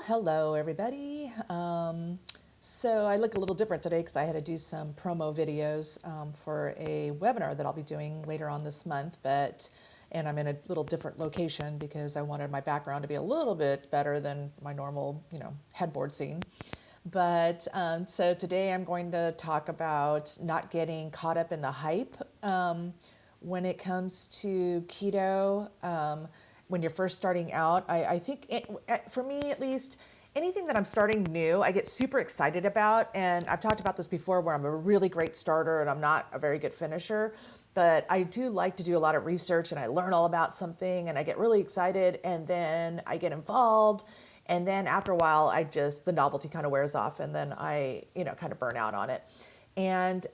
Hello, everybody. So I look a little different today because I had to do some promo videos for a webinar that I'll be doing later on this month. And I'm in a little different location because I wanted my background to be a little bit better than my normal, headboard scene. So today I'm going to talk about not getting caught up in the hype when it comes to keto. When you're first starting out, I think for me at least, anything that I'm starting new, I get super excited about. And I've talked about this before where I'm a really great starter and I'm not a very good finisher. But I do like to do a lot of research and I learn all about something and I get really excited and then I get involved. And then after a while, the novelty kind of wears off and then I, kind of burn out on it. And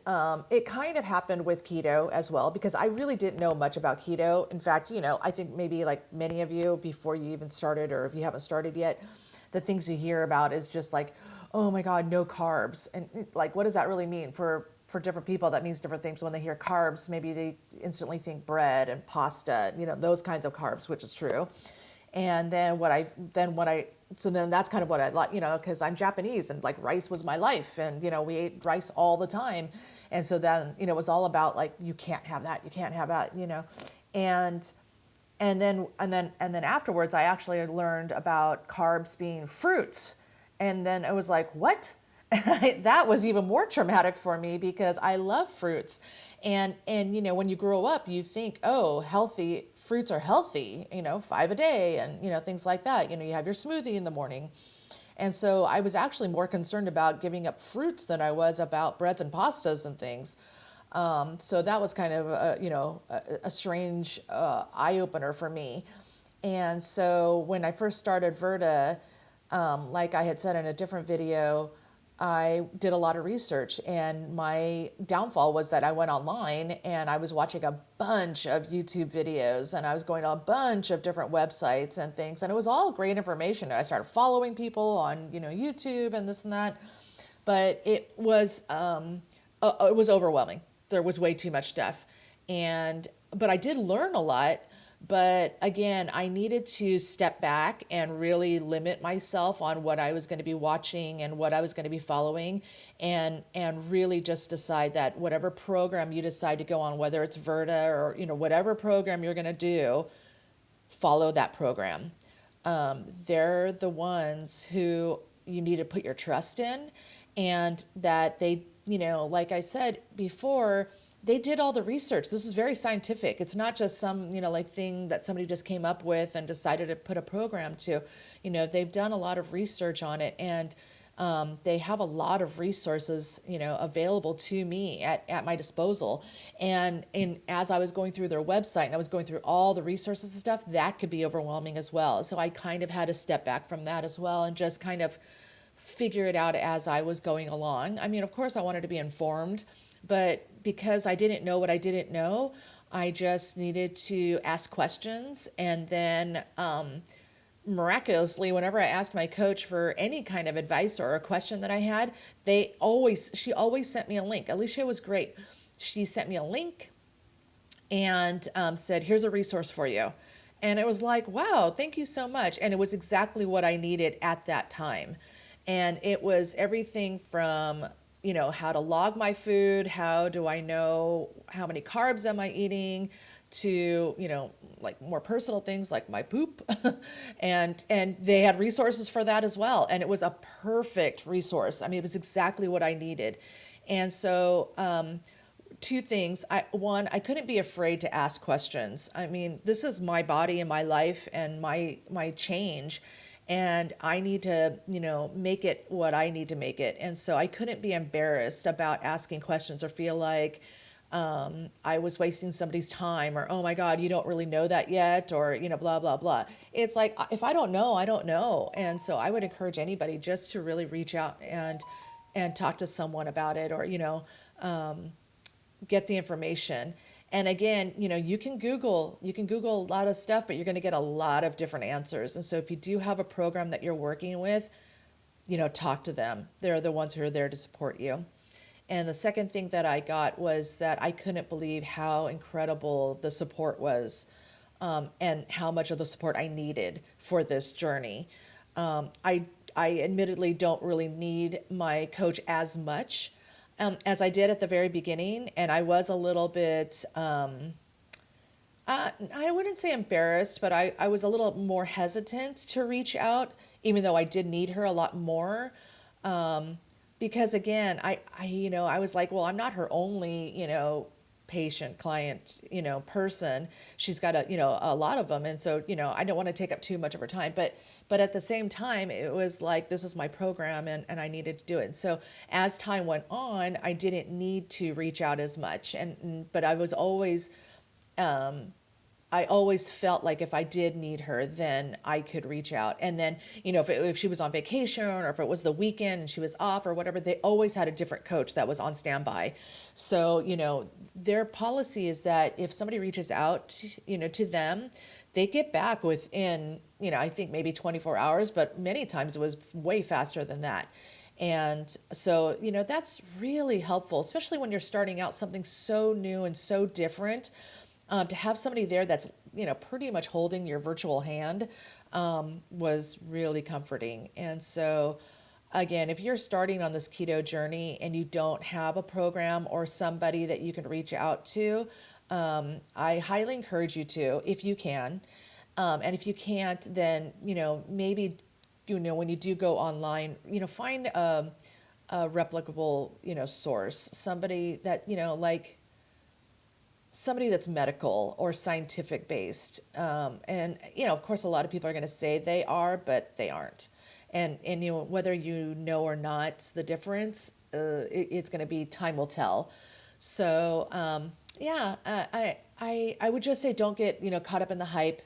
it kind of happened with keto as well, because I really didn't know much about keto. In fact, I think maybe like many of you before you even started, or if you haven't started yet, the things you hear about is just like, oh my God, no carbs. And like, what does that really mean for different people? That means different things. When they hear carbs, maybe they instantly think bread and pasta, those kinds of carbs, which is true. And then so then that's kind of what I like, because I'm Japanese and like rice was my life and, we ate rice all the time. And so then, it was all about like, you can't have that, you can't have that, and, and then afterwards, I actually learned about carbs being fruits. And then it was like, what? That was even more traumatic for me because I love fruits. And when you grow up, you think, oh, healthy fruits are healthy, 5 a day and, things like that. You have your smoothie in the morning. And so I was actually more concerned about giving up fruits than I was about breads and pastas and things. So that was kind of a strange eye opener for me. And so when I first started Verta, like I had said in a different video, I did a lot of research, and my downfall was that I went online and I was watching a bunch of YouTube videos and I was going to a bunch of different websites and things, and it was all great information. I started following people on YouTube and this and that, but it was overwhelming. There was way too much stuff, but I did learn a lot. But again, I needed to step back and really limit myself on what I was going to be watching and what I was going to be following, and really just decide that whatever program you decide to go on, whether it's Verta or whatever program you're going to do, follow that program. They're the ones who you need to put your trust in, and that they, like I said before, they did all the research. This is very scientific. It's not just some, like thing that somebody just came up with and decided to put a program to. They've done a lot of research on it, and they have a lot of resources, available to me at my disposal. And as I was going through their website and I was going through all the resources and stuff, that could be overwhelming as well. So I kind of had to step back from that as well and just kind of figure it out as I was going along. I mean, of course, I wanted to be informed, but because I didn't know what I didn't know, I just needed to ask questions. And then miraculously, whenever I asked my coach for any kind of advice or a question that I had, she always sent me a link. Alicia was great. She sent me a link and said, here's a resource for you. And it was like, wow, thank you so much. And it was exactly what I needed at that time. And it was everything from, how to log my food, how do I know how many carbs am I eating, to, like more personal things like my poop. and they had resources for that as well. And it was a perfect resource. I mean, it was exactly what I needed. And so, two things. One, I couldn't be afraid to ask questions. I mean, this is my body and my life and my change, and I need to, make it what I need to make it. And so I couldn't be embarrassed about asking questions or feel like I was wasting somebody's time, or, oh my God, you don't really know that yet, or, blah, blah, blah. It's like, if I don't know, I don't know. And so I would encourage anybody just to really reach out and talk to someone about it, or, get the information. And again, you can Google a lot of stuff, but you're going to get a lot of different answers. And so if you do have a program that you're working with, talk to them. They're the ones who are there to support you. And the second thing that I got was that I couldn't believe how incredible the support was, and how much of the support I needed for this journey. I I admittedly don't really need my coach as much as I did at the very beginning. And I was a little bit, I wouldn't say embarrassed, but I was a little more hesitant to reach out, even though I did need her a lot more. Um, because again, I was like, well, I'm not her only, patient, client, person. She's got a lot of them. And so, I don't want to take up too much of her time, but at the same time, it was like, this is my program and I needed to do it. And so as time went on, I didn't need to reach out as much. But um, I always felt like if I did need her, then I could reach out. And then, if she was on vacation or if it was the weekend and she was off or whatever, they always had a different coach that was on standby. So, their policy is that if somebody reaches out, to them, they get back within, I think maybe 24 hours, but many times it was way faster than that. And so, that's really helpful, especially when you're starting out something so new and so different, to have somebody there that's pretty much holding your virtual hand, was really comforting. And so again, if you're starting on this keto journey and you don't have a program or somebody that you can reach out to, I highly encourage you to, if you can. And if you can't, then maybe when you do go online, find a replicable source, somebody that like somebody that's medical or scientific based. And of course, a lot of people are going to say they are, but they aren't. And whether or not the difference, it's going to be time will tell. So yeah, I would just say don't get caught up in the hype.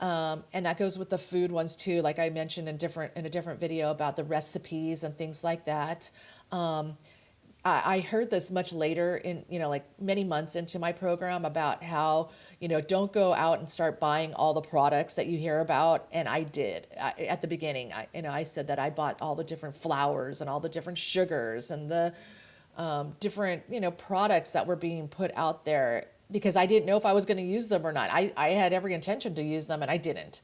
And that goes with the food ones too. Like I mentioned in a different video about the recipes and things like that. Um, I heard this much later in, like many months into my program about how, don't go out and start buying all the products that you hear about. And I did. At the beginning. I said that I bought all the different flours and all the different sugars and the different, products that were being put out there because I didn't know if I was going to use them or not. I had every intention to use them and I didn't.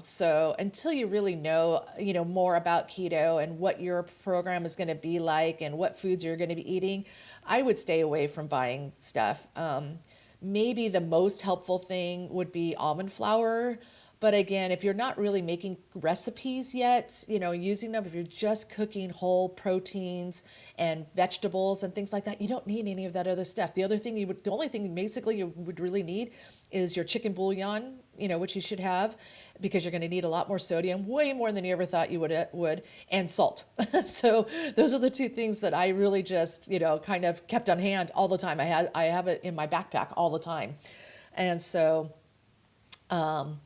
So until you really know, more about keto and what your program is going to be like and what foods you're going to be eating, I would stay away from buying stuff. Maybe the most helpful thing would be almond flour. But again, if you're not really making recipes yet, using them, if you're just cooking whole proteins and vegetables and things like that, you don't need any of that other stuff. The only thing basically you would really need is your chicken bouillon, which you should have because you're going to need a lot more sodium, way more than you ever thought you would, and salt. So those are the two things that I really just, kind of kept on hand all the time. I have it in my backpack all the time. And so, and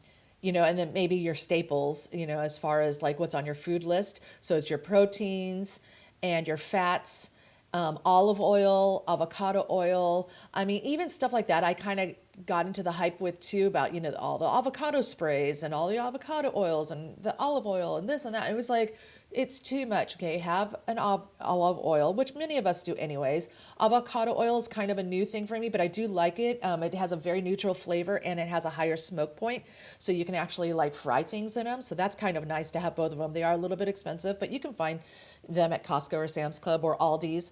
then maybe your staples, as far as like what's on your food list. So it's your proteins and your fats, olive oil, avocado oil. I mean, even stuff like that, I kind of got into the hype with too about, all the avocado sprays and all the avocado oils and the olive oil and this and that. It was like, it's too much. Okay, have an olive oil, which many of us do anyways. Avocado oil is kind of a new thing for me, but I do like it. It has a very neutral flavor and it has a higher smoke point, so you can actually like fry things in them. So that's kind of nice to have both of them. They are a little bit expensive, but you can find them at Costco or Sam's Club or Aldi's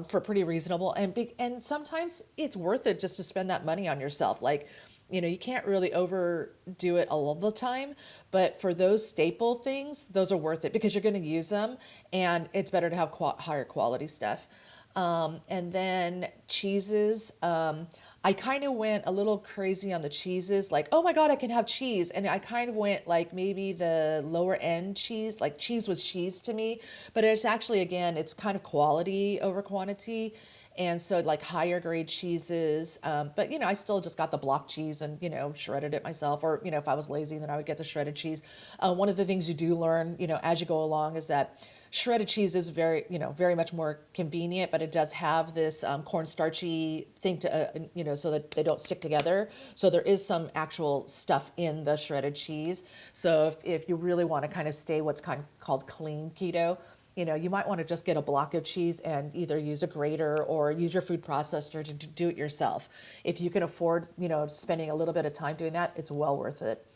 for pretty reasonable. And sometimes it's worth it just to spend that money on yourself. Like, you can't really overdo it all the time, but for those staple things, those are worth it because you're going to use them and it's better to have higher quality stuff. And then cheeses. I kind of went a little crazy on the cheeses, like, oh my God, I can have cheese. And I kind of went like maybe the lower end cheese, like cheese was cheese to me, but it's actually, again, it's kind of quality over quantity. And so like higher grade cheeses, but I still just got the block cheese and, shredded it myself. Or, if I was lazy, then I would get the shredded cheese. One of the things you do learn, as you go along is that shredded cheese is very much more convenient, but it does have this cornstarchy thing to, so that they don't stick together. So there is some actual stuff in the shredded cheese. So if you really want to kind of stay what's kind of called clean keto, you might want to just get a block of cheese and either use a grater or use your food processor to do it yourself. If you can afford, spending a little bit of time doing that, it's well worth it.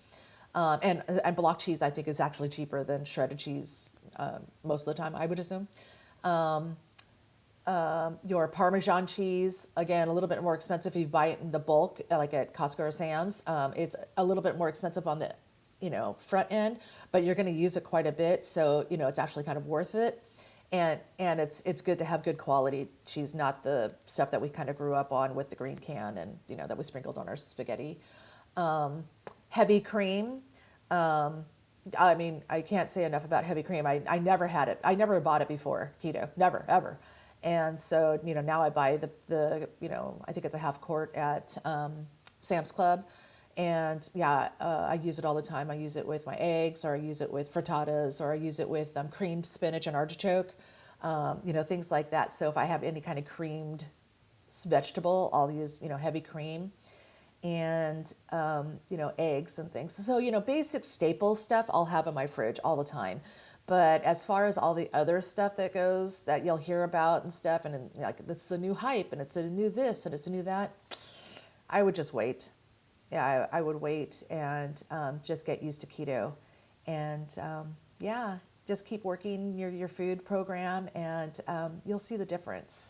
And block cheese, I think, is actually cheaper than shredded cheese most of the time, I would assume. Um, your Parmesan cheese, again, a little bit more expensive if you buy it in the bulk, like at Costco or Sam's. It's a little bit more expensive on the, front end, but you're going to use it quite a bit, so it's actually kind of worth it. And it's good to have good quality cheese, not the stuff that we kind of grew up on with the green can and that we sprinkled on our spaghetti. Um, Heavy cream. Um, I mean, I can't say enough about heavy cream. I never had it. I never bought it before keto, never, ever. And so, now I buy I think it's a half quart at Sam's Club. And yeah, I use it all the time. I use it with my eggs, or I use it with frittatas, or I use it with creamed spinach and artichoke, things like that. So if I have any kind of creamed vegetable, I'll use, heavy cream and eggs and things. So basic staple stuff I'll have in my fridge all the time. But as far as all the other stuff that goes that you'll hear about and stuff, and like it's the new hype and it's a new this and it's a new that, I would just wait. Yeah, I would wait and just get used to keto, and yeah, just keep working your food program, and you'll see the difference.